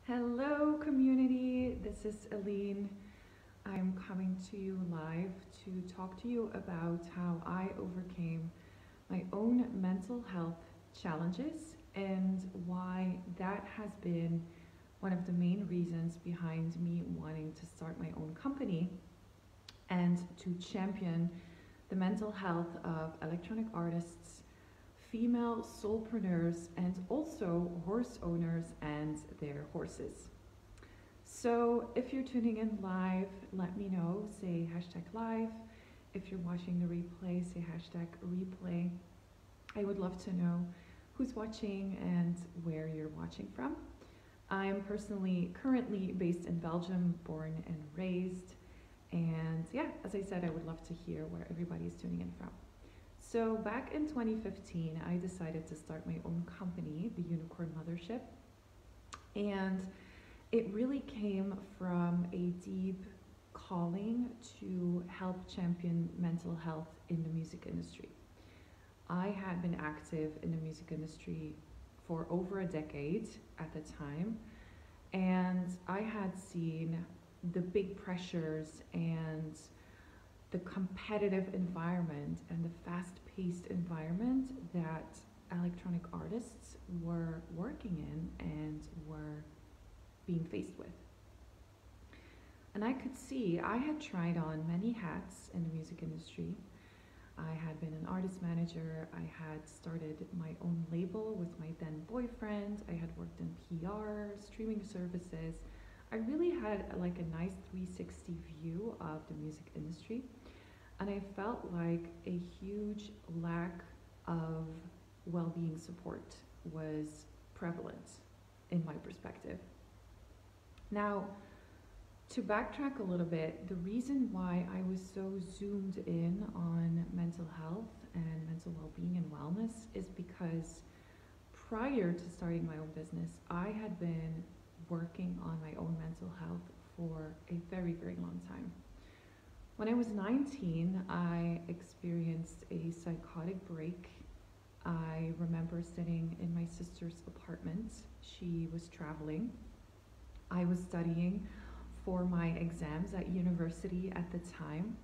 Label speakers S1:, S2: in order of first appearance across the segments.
S1: Hello, community. This is Eline. I'm coming to you live to talk to you about how I overcame my own mental health challenges and why that has been one of the main reasons behind me wanting to start my own company and to champion the mental health of electronic artists, female soulpreneurs, and also horse owners and their horses. So if you're tuning in live, let me know, say hashtag live. If you're watching the replay, say hashtag replay. I would love to know who's watching and where you're watching from. I am personally currently based in Belgium, born and raised. And yeah, as I said, I would love to hear where everybody is tuning in from. So back in 2015, I decided to start my own company, the Unicorn Mothership. And it really came from a deep calling to help champion mental health in the music industry. I had been active in the music industry for over a decade at the time, and I had seen the big pressures and the competitive environment and the fast-paced environment that electronic artists were working in and were being faced with. And I could see I had tried on many hats in the music industry. I had been an artist manager, I had started my own label with my then boyfriend, I had worked in PR, streaming services. I really had like a nice 360 view of the music industry, and I felt like a huge lack of well-being support was prevalent in my perspective. Now, to backtrack a little bit, the reason why I was so zoomed in on mental health and mental well-being and wellness is because prior to starting my own business, I had been working on my own mental health for a very, very long time. When I was 19, I experienced a psychotic break. I remember sitting in my sister's apartment. She was traveling. I was studying for my exams at university at the time,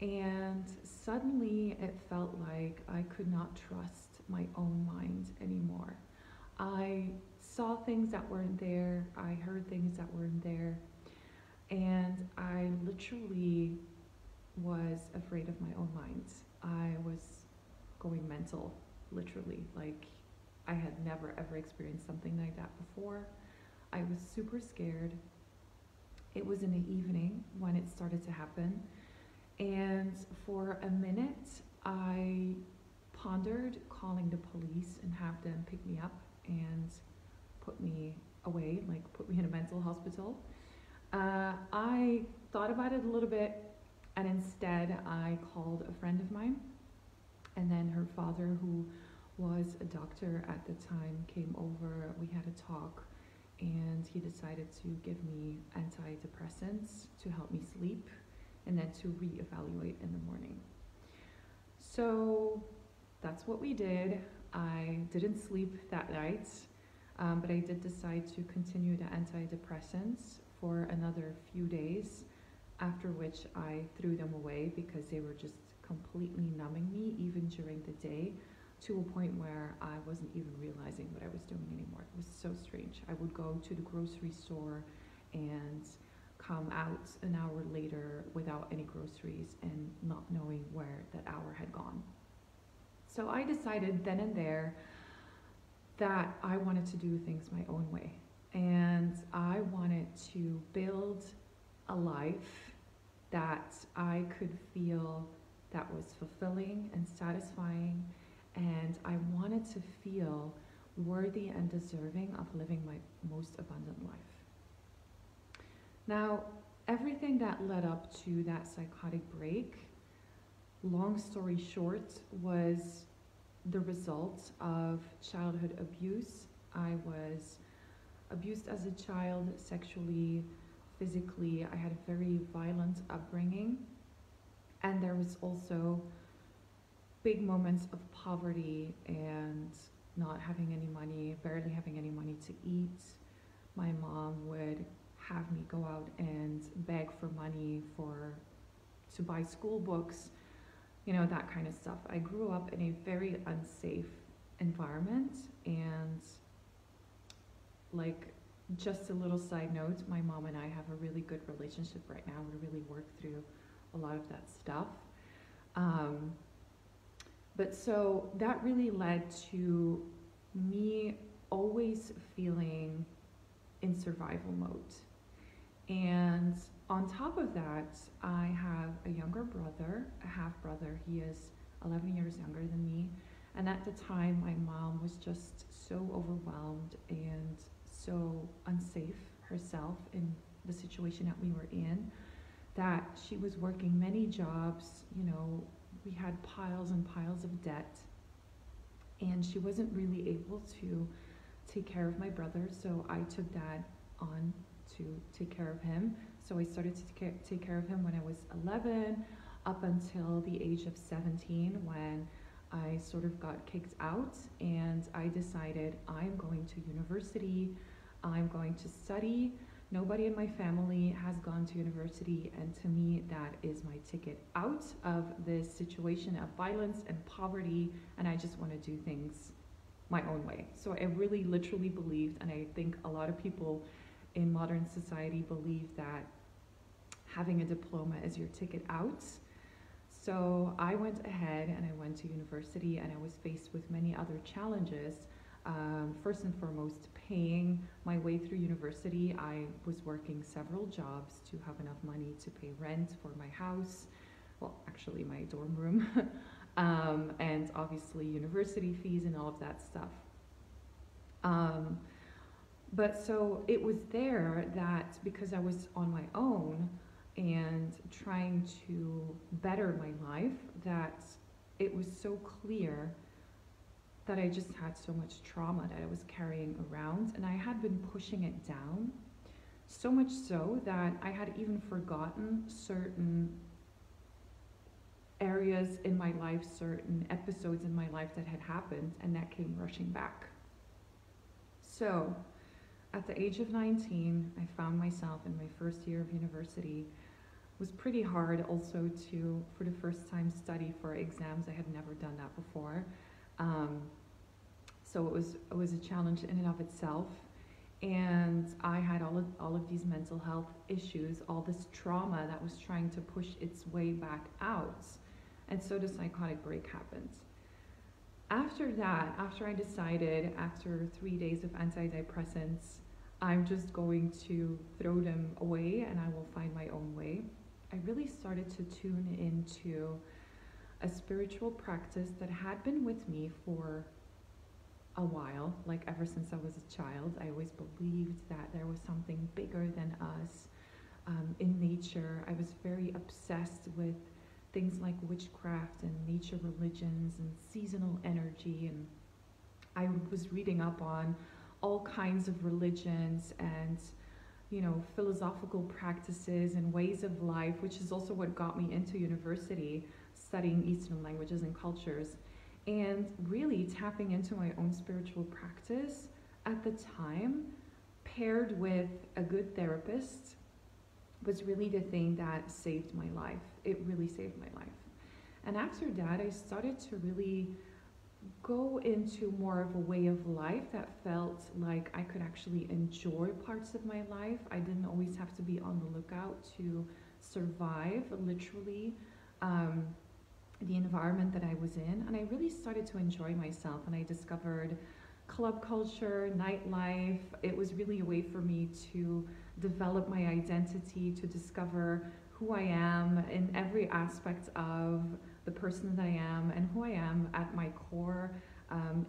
S1: and suddenly it felt like I could not trust my own mind anymore. I saw things that weren't there, I heard things that weren't there, and I literally was afraid of my own mind. I was going mental, literally. Like, I had never ever experienced something like that before. I was super scared. It was in the evening when it started to happen, and for a minute I pondered calling the police and have them pick me up and put me away, like put me in a mental hospital. I thought about it a little bit, and instead I called a friend of mine, and then her father, who was a doctor at the time, came over. We had a talk, and he decided to give me antidepressants to help me sleep and then to reevaluate in the morning. So that's what we did. I didn't sleep that night, but I did decide to continue the antidepressants for another few days, after which I threw them away because they were just completely numbing me even during the day, to a point where I wasn't even realizing what I was doing anymore. It was so strange. I would go to the grocery store and come out an hour later without any groceries and not knowing where that hour had gone. So I decided then and there that I wanted to do things my own way, and I wanted to build a life that I could feel that was fulfilling and satisfying, and I wanted to feel worthy and deserving of living my most abundant life. Now, everything that led up to that psychotic break, long story short, was the result of childhood abuse. I was abused as a child, sexually, physically. I had a very violent upbringing, and there was also big moments of poverty and not having any money, barely having any money to eat, my mom would have me go out and beg for money to buy school books, you know, that kind of stuff. I grew up in a very unsafe environment, and like, just a little side note, my mom and I have a really good relationship right now. We really work through a lot of that stuff. But so that really led to me always feeling in survival mode. And on top of that, I have a younger brother, a half brother. He is 11 years younger than me. And at the time, my mom was just so overwhelmed and so unsafe herself in the situation that we were in, that she was working many jobs. You know, we had piles and piles of debt, and she wasn't really able to take care of my brother, so I took that on to take care of him. So I started to take care of him when I was 11, up until the age of 17, when I sort of got kicked out, and I decided I'm going to university, I'm going to study. Nobody in my family has gone to university, and to me that is my ticket out of this situation of violence and poverty, and I just want to do things my own way. So I really literally believed, and I think a lot of people in modern society believe, that having a diploma is your ticket out. So I went ahead and I went to university, and I was faced with many other challenges. First and foremost, paying my way through university. I was working several jobs to have enough money to pay rent for my house, well, actually my dorm room, and obviously university fees and all of that stuff. But so it was there that, because I was on my own and trying to better my life, that it was so clear that I just had so much trauma that I was carrying around, and I had been pushing it down, so much so that I had even forgotten certain areas in my life, certain episodes in my life that had happened, and that came rushing back. So at the age of 19, I found myself in my first year of university. It was pretty hard also to, for the first time, study for exams. I had never done that before. So it was a challenge in and of itself, and I had all of these mental health issues, all this trauma that was trying to push its way back out, and so the psychotic break happened. After that, after I decided, after 3 days of antidepressants, I'm just going to throw them away and I will find my own way, I really started to tune into a spiritual practice that had been with me for a while, like ever since I was a child. I always believed that there was something bigger than us in nature. I was very obsessed with things like witchcraft and nature religions and seasonal energy, and I was reading up on all kinds of religions and, you know, philosophical practices and ways of life, which is also what got me into university, studying Eastern languages and cultures, and really tapping into my own spiritual practice at the time, paired with a good therapist, was really the thing that saved my life. It really saved my life. And after that, I started to really go into more of a way of life that felt like I could actually enjoy parts of my life. I didn't always have to be on the lookout to survive, literally, the environment that I was in. And I really started to enjoy myself, and I discovered club culture, nightlife. It was really a way for me to develop my identity, to discover who I am in every aspect of the person that I am, and who I am at my core,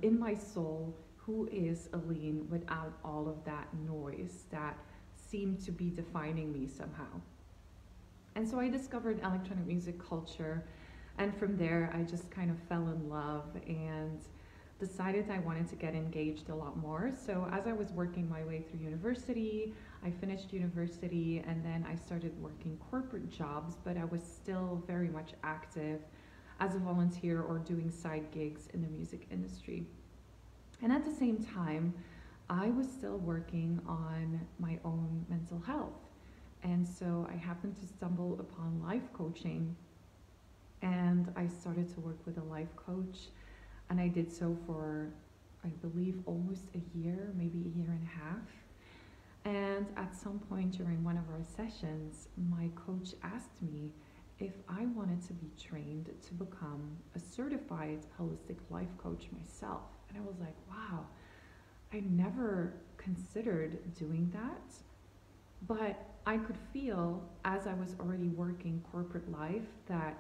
S1: in my soul, who is Eline without all of that noise that seemed to be defining me somehow. And so I discovered electronic music culture, and from there I just kind of fell in love and decided I wanted to get engaged a lot more. So as I was working my way through university, I finished university, and then I started working corporate jobs, but I was still very much active as a volunteer or doing side gigs in the music industry. And at the same time, I was still working on my own mental health. And so I happened to stumble upon life coaching, and I started to work with a life coach, and I did so for, I believe, almost a year, maybe a year and a half. And at some point during one of our sessions, my coach asked me if I wanted to be trained to become a certified holistic life coach myself. And I was like, wow, I never considered doing that. But I could feel, as I was already working corporate life, that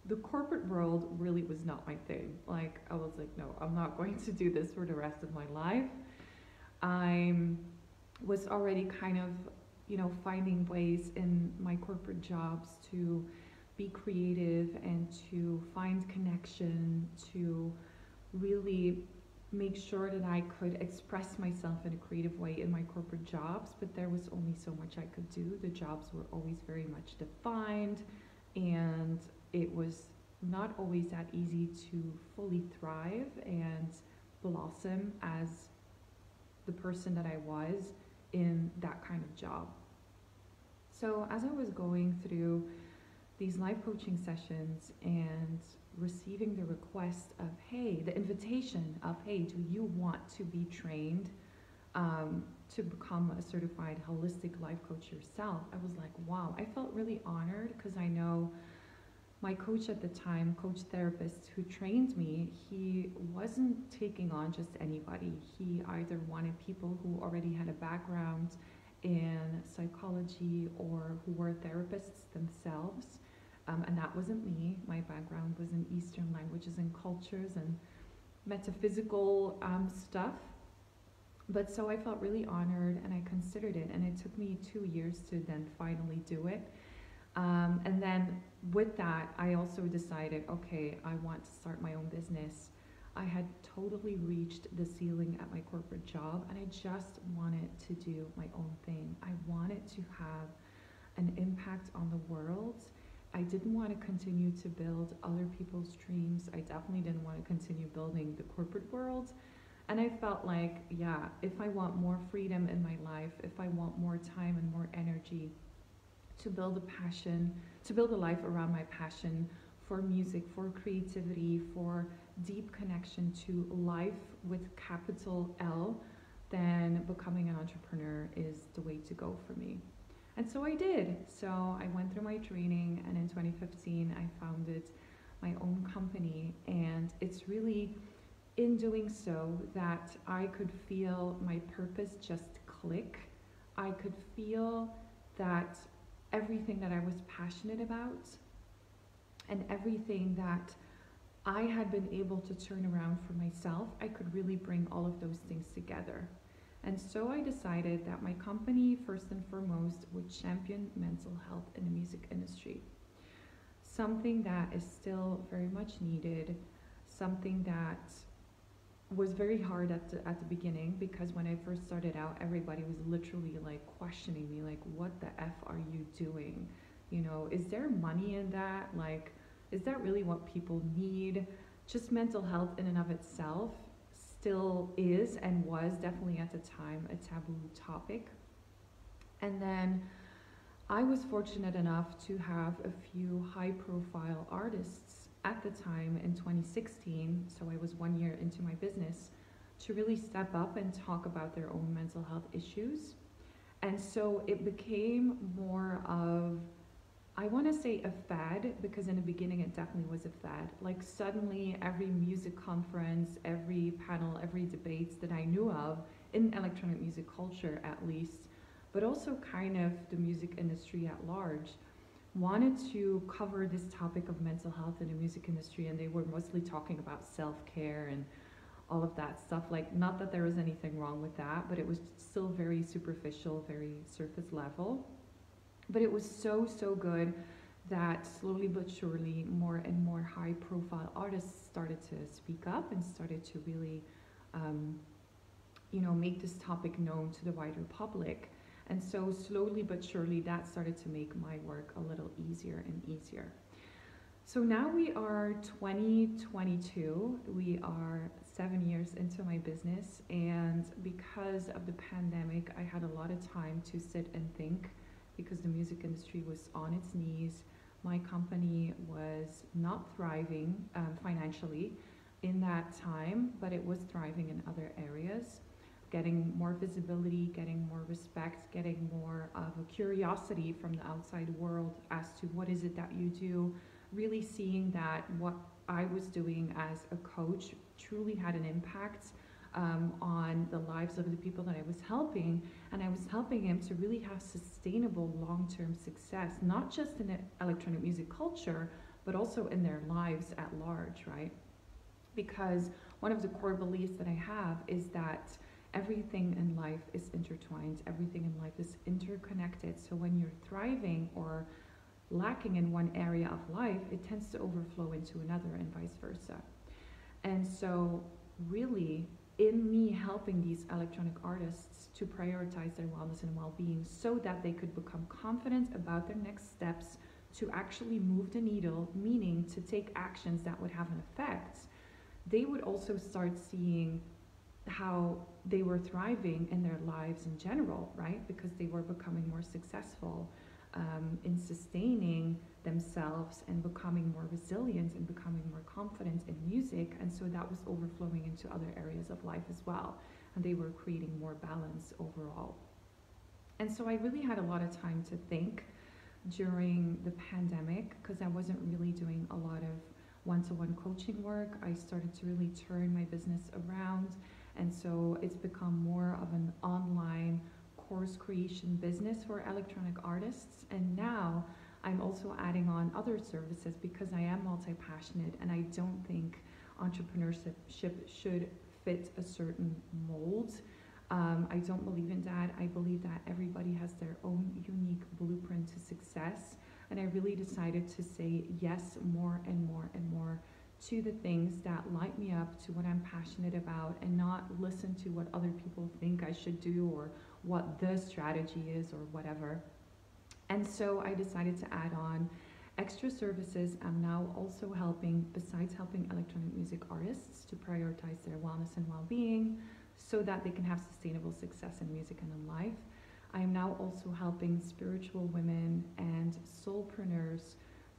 S1: the corporate world really was not my thing. Like, I was like, no, I'm not going to do this for the rest of my life. I was already kind of, finding ways in my corporate jobs to be creative and to find connection, to really make sure that I could express myself in a creative way in my corporate jobs, but there was only so much I could do. The jobs were always very much defined, and it was not always that easy to fully thrive and blossom as the person that I was in that kind of job. So as I was going through these life coaching sessions and receiving the request of, hey, the invitation of, hey, do you want to be trained to become a certified holistic life coach yourself? I was like, wow, I felt really honored, because I know my coach at the time, coach therapist who trained me, he wasn't taking on just anybody. He either wanted people who already had a background in psychology or who were therapists themselves. And that wasn't me. My background was in Eastern languages and cultures and metaphysical stuff. But so I felt really honored, and I considered it, and it took me 2 years to then finally do it. And then with that, I also decided, okay, I want to start my own business. I had totally reached the ceiling at my corporate job, and I just wanted to do my own thing. I wanted to have an impact on the world. I didn't want to continue to build other people's dreams. I definitely didn't want to continue building the corporate world. And I felt like, yeah, if I want more freedom in my life, if I want more time and more energy to build a passion, to build a life around my passion for music, for creativity, for deep connection to life with capital L, then becoming an entrepreneur is the way to go for me. And so I did. So I went through my training, and in 2015 I founded my own company, and it's really in doing so that I could feel my purpose just click. I could feel that everything that I was passionate about and everything that I had been able to turn around for myself, I could really bring all of those things together. And so I decided that my company, first and foremost, would champion mental health in the music industry. Something that is still very much needed, something that was very hard at the beginning, because when I first started out, everybody was literally like questioning me, like, what the F are you doing? Is there money in that? Like, is that really what people need? Just mental health in and of itself still is and was definitely at the time a taboo topic. And then I was fortunate enough to have a few high-profile artists at the time in 2016, so I was 1 year into my business, to really step up and talk about their own mental health issues. And so it became more of, I want to say, a fad, because in the beginning it definitely was a fad. Like, suddenly every music conference, every panel, every debates that I knew of in electronic music culture at least, but also kind of the music industry at large, wanted to cover this topic of mental health in the music industry, and they were mostly talking about self-care and all of that stuff. Like, not that there was anything wrong with that, but it was still very superficial, very surface level. But it was so good that slowly but surely more and more high profile artists started to speak up and started to really make this topic known to the wider public. And so slowly but surely that started to make my work a little easier and easier. So now we are 2022. We are 7 years into my business, and because of the pandemic, I had a lot of time to sit and think because the music industry was on its knees. My company was not thriving financially in that time, but it was thriving in other areas, getting more visibility, getting more respect, getting more of a curiosity from the outside world as to what is it that you do, really seeing that what I was doing as a coach truly had an impact on the lives of the people that I was helping, and I was helping them to really have sustainable long-term success, not just in the electronic music culture, but also in their lives at large, right? Because one of the core beliefs that I have is that everything in life is intertwined, everything in life is interconnected. So when you're thriving or lacking in one area of life, it tends to overflow into another and vice versa. And so really, in me helping these electronic artists to prioritize their wellness and well-being so that they could become confident about their next steps to actually move the needle, meaning to take actions that would have an effect, they would also start seeing how they were thriving in their lives in general, right? Because they were becoming more successful in sustaining themselves and becoming more resilient and becoming more confident in music. And so that was overflowing into other areas of life as well. And they were creating more balance overall. And so I really had a lot of time to think during the pandemic because I wasn't really doing a lot of one-to-one coaching work. I started to really turn my business around. And so it's become more of an online course creation business for electronic artists. And now I'm also adding on other services because I am multi-passionate and I don't think entrepreneurship should fit a certain mold. I don't believe in that. I believe that everybody has their own unique blueprint to success. And I really decided to say yes more and more and more to the things that light me up, to what I'm passionate about, and not listen to what other people think I should do or what the strategy is or whatever. And so I decided to add on extra services. I'm now also helping, besides helping electronic music artists to prioritize their wellness and well-being so that they can have sustainable success in music and in life. I am now also helping spiritual women and soulpreneurs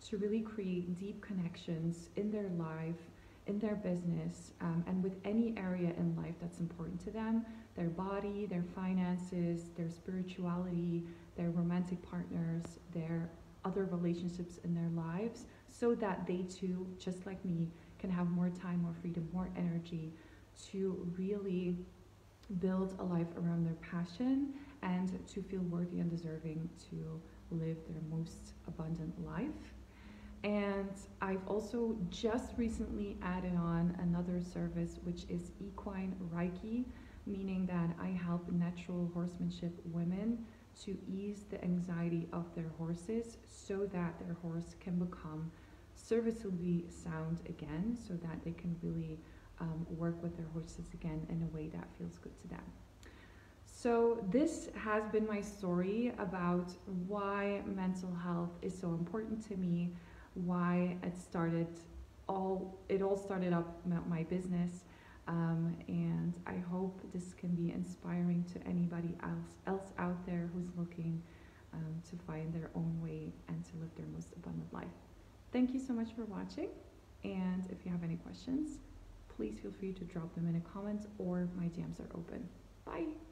S1: to really create deep connections in their life, in their business, and with any area in life that's important to them, their body, their finances, their spirituality, their romantic partners, their other relationships in their lives, so that they too, just like me, can have more time, more freedom, more energy to really build a life around their passion and to feel worthy and deserving to live their most abundant life. And I've also just recently added on another service, which is equine Reiki, meaning that I help natural horsemanship women to ease the anxiety of their horses so that their horse can become serviceably sound again, so that they can really work with their horses again in a way that feels good to them. So this has been my story about why mental health is so important to me, why it all started up my business, and I hope this can be inspiring to anybody else out there who's looking to find their own way and to live their most abundant life. Thank you so much for watching, and if you have any questions, please feel free to drop them in a comment or my DMs are open. Bye!